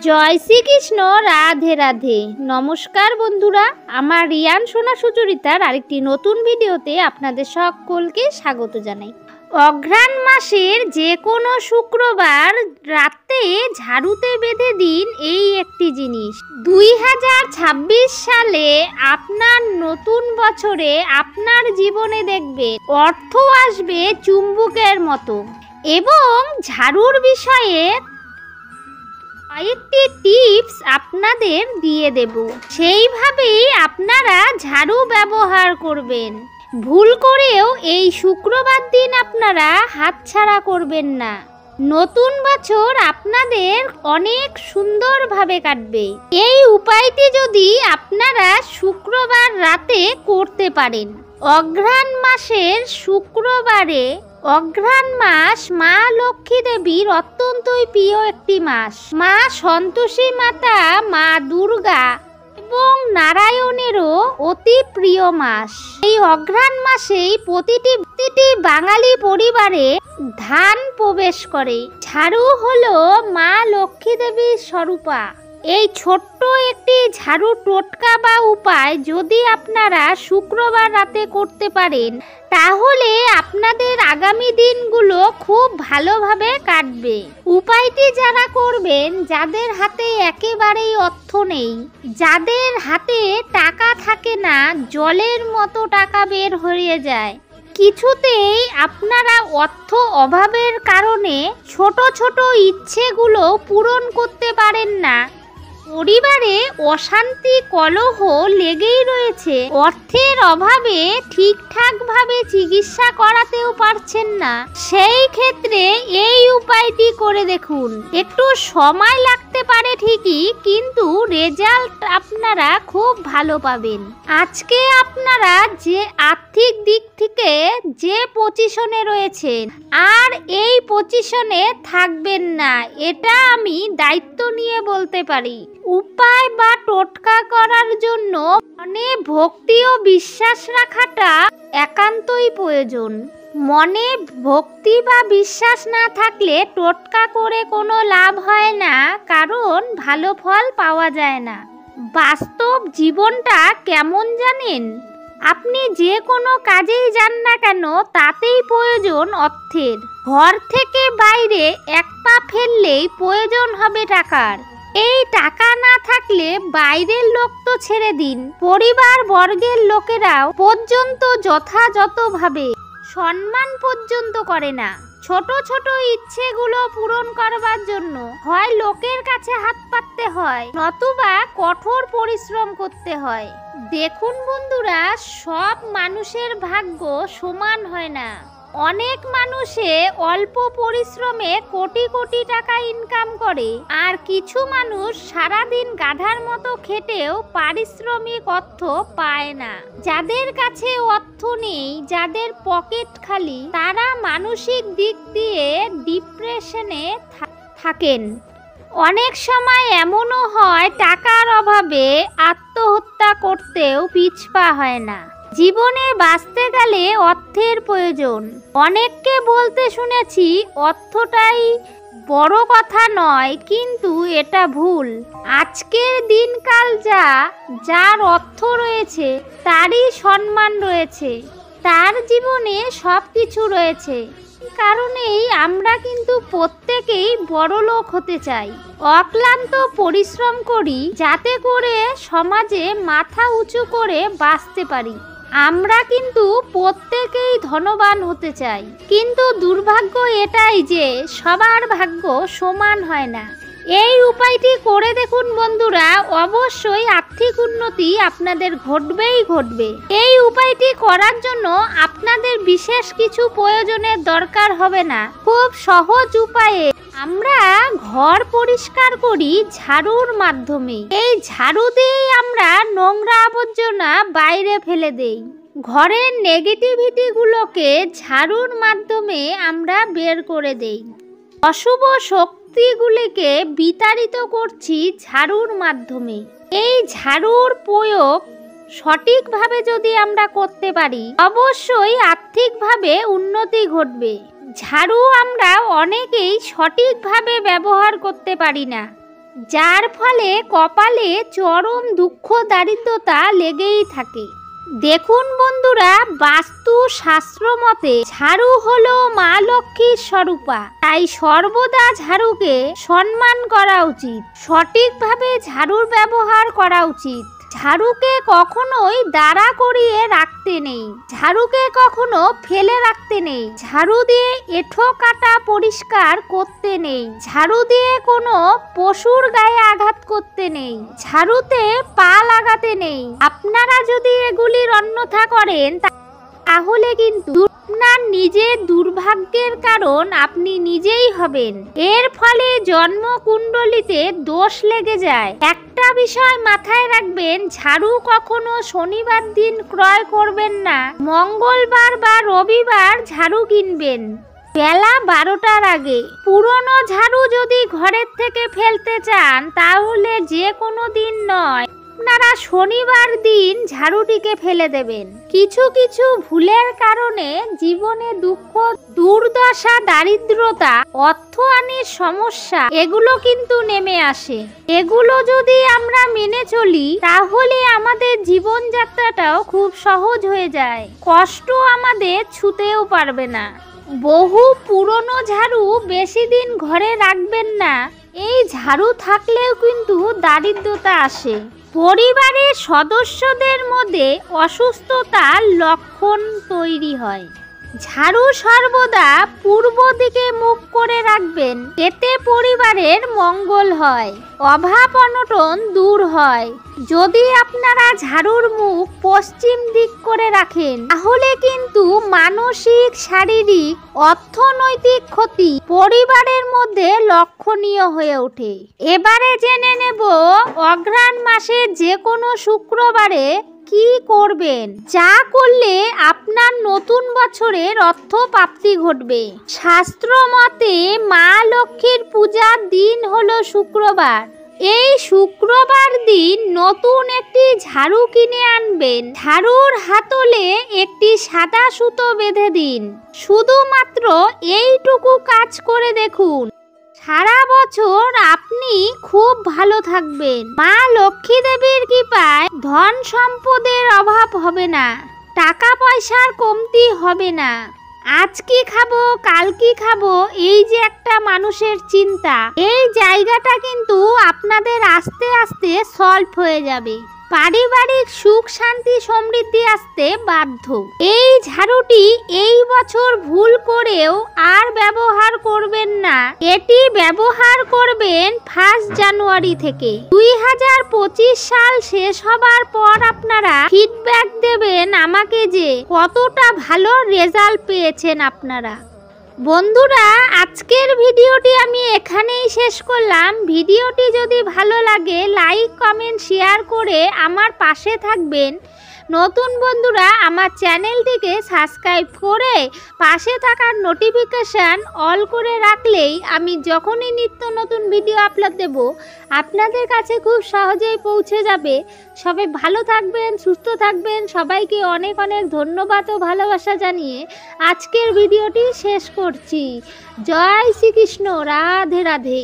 জয় শ্রীকৃষ্ণ। রাধে রাধে। নমস্কার বন্ধুরা, আমার রিয়ান সোনা সুচরিতার আরেকটি নতুন ভিডিওতে আপনাদের সকলকে স্বাগত জানাই। অঘ্রাণ মাসের যে কোনো শুক্রবার রাতে ঝাড়ুতে বেঁধে দিন এই একটি জিনিস। 2026 সালে আপনার নতুন বছরে আপনার জীবনে দেখবেন অর্থ আসবে চুম্বকের মতো। এবং ঝাড়ুর বিষয়ে কয়েকটি টিপস আপনাদের দিয়ে দেব, সেইভাবেই আপনারা ঝাড়ু ব্যবহার করবেন। ভুল করেও এই শুক্রবার দিন আপনারা হাতছাড়া করবেন না। নতুন বছর আপনাদের অনেক সুন্দরভাবে কাটবে। এই উপায়টি যদি আপনারা শুক্রবার রাতে করতে পারেন। অঘ্রাণ মাসের শুক্রবারে, অঘ্রাণ মাস মা লক্ষ্মী দেবীর অত্যন্তই প্রিয় একটি মাস। মা সন্তোষী মাতা, মা দুর্গা এবং নারায়ণেরও অতি প্রিয় মাস। এই অঘ্রাণ মাসেই প্রতিটি বাঙালি পরিবারে ধান প্রবেশ করে। ঝাড়ু হলো মা লক্ষ্মী দেবীর স্বরূপা। এই ছোট্ট একটি ঝাড়ু টোটকা বা উপায় যদি আপনারা শুক্রবার রাতে করতে পারেন, তাহলে আপনাদের আগামী দিনগুলো খুব ভালোভাবে কাটবে। উপায়টি যারা করবেন, যাদের হাতে একেবারেই অর্থ নেই, যাদের হাতে টাকা থাকে না, জলের মতো টাকা বের হয়ে যায়, কিছুতেই আপনারা অর্থ অভাবের কারণে ছোট ছোট ইচ্ছেগুলো পূরণ করতে পারেন না, পরিবারে অশান্তি কলহ লেগেই রয়েছে, অর্থের অভাবে ঠিকঠাকভাবে চিকিৎসা করাতেও পারছেন না, সেই ক্ষেত্রে এই উপায়টি করে দেখুন। একটু সময় লাগতে পারে ঠিকই, কিন্তু রেজাল্ট আপনারা খুব ভালো পাবেন। আজকে আপনারা যে আর্থিক দিক থেকে যে পজিশনে রয়েছেন, আর এই পজিশনে থাকবেন না, এটা আমি দায়িত্ব নিয়ে বলতে পারি। উপায় বা টোটকা করার জন্য মনে ভক্তি ও বিশ্বাস রাখাটা একান্তই প্রয়োজন। মনে ভক্তি বা বিশ্বাস না থাকলে টোটকা করে কোনো লাভ হয় না, কারণ ভালো ফল পাওয়া যায় না। বাস্তব জীবনটা কেমন জানেন? আপনি যে কোনো কাজেই যান না কেন, তাতেই প্রয়োজন অর্থের। ঘর থেকে বাইরে এক পা ফেললেই প্রয়োজন হবে টাকার। এই টাকা না থাকলে বাইরের লোক তো ছেড়ে দিন, পরিবার বর্গের লোকেরাও পর্যন্ত যথাযথভাবে সম্মান পর্যন্ত করে না। ছোট ছোট ইচ্ছেগুলো পূরণ করবার জন্য হয় লোকের কাছে হাত পাততে হয়, নতুবা কঠোর পরিশ্রম করতে হয়। দেখুন বন্ধুরা, সব মানুষের ভাগ্য সমান হয় না। অনেক মানুষে অল্প পরিশ্রমে কোটি কোটি টাকা ইনকাম করে, আর কিছু মানুষ সারাদিন গাধার মতো খেটেও পারিশ্রমিক অর্থ পায় না। যাদের কাছে অর্থ নেই, যাদের পকেট খালি, তারা মানসিক দিক দিয়ে ডিপ্রেশনে থাকেন। অনেক সময় এমনও হয়, টাকার অভাবে আত্মহত্যা করতেও পিছপা হয় না। জীবনে বাঁচতে গেলে অর্থের প্রয়োজন। অনেককে বলতে শুনেছি অর্থটাই বড় কথা নয়, কিন্তু এটা ভুল। আজকের দিনকাল যার অর্থ রয়েছে তারই সম্মান রয়েছে, তার জীবনে সব কিছু রয়েছে। কারণেই আমরা কিন্তু প্রত্যেকেই বড়লোক হতে চাই, অক্লান্ত পরিশ্রম করি, যাতে করে সমাজে মাথা উঁচু করে বাঁচতে পারি। আমরা কিন্তু প্রত্যেকেই ধনবান হতে চাই, কিন্তু দুর্ভাগ্য এটাই যে সবার ভাগ্য সমান হয় না। এই উপায়টি করে দেখুন বন্ধুরা, অবশ্যই আর্থিক উন্নতি আপনাদের ঘটবেই ঘটবে। এই উপায়টি করার জন্য আপনাদের বিশেষ কিছু প্রয়োজনের দরকার হবে না। খুব সহজ উপায়ে আমরা ঘর পরিষ্কার করি ঝাড়ুর মাধ্যমে। এই ঝাড়ু দিয়েই আমরা নোংরা আবর্জনা বাইরে ফেলে দেই। ঘরের নেগেটিভিটিগুলোকে ঝাড়ুর মাধ্যমে আমরা বের করে দেই। অশুভ শক্তিগুলিকে বিতাড়িত করছি ঝাড়ুর মাধ্যমে। এই ঝাড়ুর প্রয়োগ সঠিকভাবে যদি আমরা করতে পারি, অবশ্যই আর্থিকভাবে উন্নতি ঘটবে। ঝাড়ু আমরা অনেকেই সঠিকভাবে ব্যবহার করতে পারি না। যার ফলে কপালে চরম দুঃখ দারিদ্রতা লেগেই থাকে। দেখুন বন্ধুরা, বাস্তু শাস্ত্র মতে ঝাড়ু হলো মা লক্ষ্মীর স্বরূপা, তাই সর্বদা ঝাড়ুকে সম্মান করা উচিত, সঠিকভাবে ঝাড়ুর ব্যবহার করা উচিত। ঝাড়ুকে কখনোই দাঁড়া করিয়ে রাখতে নেই, ঝাড়ুকে কখনো ফেলে রাখতে নেই, ঝাড়ু দিয়ে এঁঠো কাটা পরিষ্কার করতে নেই, ঝাড়ু দিয়ে কোনো পশুর গায়ে আঘাত করতে নেই, ঝাড়ুতে পা লাগাতে নেই। আপনারা যদি এগুলির অন্যথা করেন তাহলে কিন্তু আপনার নিজের দুর্ভাগ্যের কারণ আপনি নিজেই হবেন। এর ফলে জন্মকুণ্ডলিতে দোষ লেগে যায়। একটা বিষয় মাথায় রাখবেন, ঝাড়ু কখনো শনিবার দিন ক্রয় করবেন না, মঙ্গলবার বা রবিবার ঝাড়ু কিনবেন বেলা 12টার আগে। পুরনো ঝাড়ু যদি ঘরের থেকে ফেলতে চান তাহলে যে কোনো দিন নয়, আপনারা শনিবার দিন ঝাড়ুটিকে ফেলে দেবেন। কিছু কিছু ভুলের কারণে জীবনে দুঃখ, দুর্দশা, দারিদ্রতা, অর্থহানির সমস্যা এগুলো কিন্তু নেমে আসে। এগুলো যদি আমরা মেনে চলি তাহলে আমাদের জীবনযাত্রাটাও খুব সহজ হয়ে যায়, কষ্ট আমাদের ছুঁতেও পারবে না। বহু পুরনো ঝাড়ু বেশি দিন ঘরে রাখবেন না, এই ঝাড়ু থাকলেও কিন্তু দারিদ্রতা আসে। পরিবারের সদস্যদের মধ্যে অসুস্থতার লক্ষণ তৈরি হয়। ঝাড়ু সর্বদা পূর্ব দিকে মুখ করে রাখবেন, এতে পরিবারের মঙ্গল হয়, অভাব অনটন দূর হয়। যদি আপনারা ঝাড়ুর মুখ পশ্চিম দিক করে রাখেন তাহলে কিন্তু মানসিক, শারীরিক, অর্থনৈতিক ক্ষতি পরিবারের মধ্যে লক্ষণীয় হয়ে ওঠে। এবারে জেনে নেব অঘ্রাণ মাসের যে কোনো শুক্রবারে কি করবেন, যা করলে আপনার নতুন বছরের অর্থ প্রাপ্তি ঘটবে। শাস্ত্র মতে মা লক্ষ্মীর পূজার দিন হলো শুক্রবার। এই শুক্রবার দিন নতুন একটি ঝাড়ু কিনে আনবেন, ঝাড়ুর হাতলে একটি সাদা সুতো বেঁধে দিন। শুধুমাত্র এইটুকু কাজ করে দেখুন, সারা বছর আপনি খুব ভালো থাকবেন। মা লক্ষ্মী দেবীর কৃপায় ধন সম্পদের অভাব হবে না, টাকা পয়সার কমতি হবে না। আজ কি খাবো, কাল কি খাবো, এই যে একটা মানুষের চিন্তা, এই জায়গাটা কিন্তু আপনাদের আস্তে আস্তে সলভ হয়ে যাবে। পারিবারিক সুখ, শান্তি, সমৃদ্ধি আসতে বাধ্য। এই ঝাড়ুটি এই বছর ভুল করেও আর ব্যবহার করবেন না, এটি ব্যবহার করবেন 1 জানুয়ারি থেকে। 2025 সাল শেষ হবার পর আপনারা ফিডব্যাক দেবেন আমাকে যে কতটা ভালো রেজাল্ট পেয়েছেন আপনারা। বন্ধুরা, আজকের ভিডিওটি আমি এখানেই শেষ করলাম। ভিডিওটি যদি ভালো লাগে লাইক, কমেন্ট, শেয়ার করে আমার পাশে থাকবেন। নতুন বন্ধুরা আমার চ্যানেলটিকে সাবস্ক্রাইব করে পাশে থাকার নোটিফিকেশান অল করে রাখলেই আমি যখনই নিত্য নতুন ভিডিও আপলোড দেব আপনাদের কাছে খুব সহজেই পৌঁছে যাবে। সবাই ভালো থাকবেন, সুস্থ থাকবেন। সবাইকে অনেক অনেক ধন্যবাদ ও ভালোবাসা জানিয়ে আজকের ভিডিওটি শেষ করছি। জয় শ্রীকৃষ্ণ, রাধে রাধে।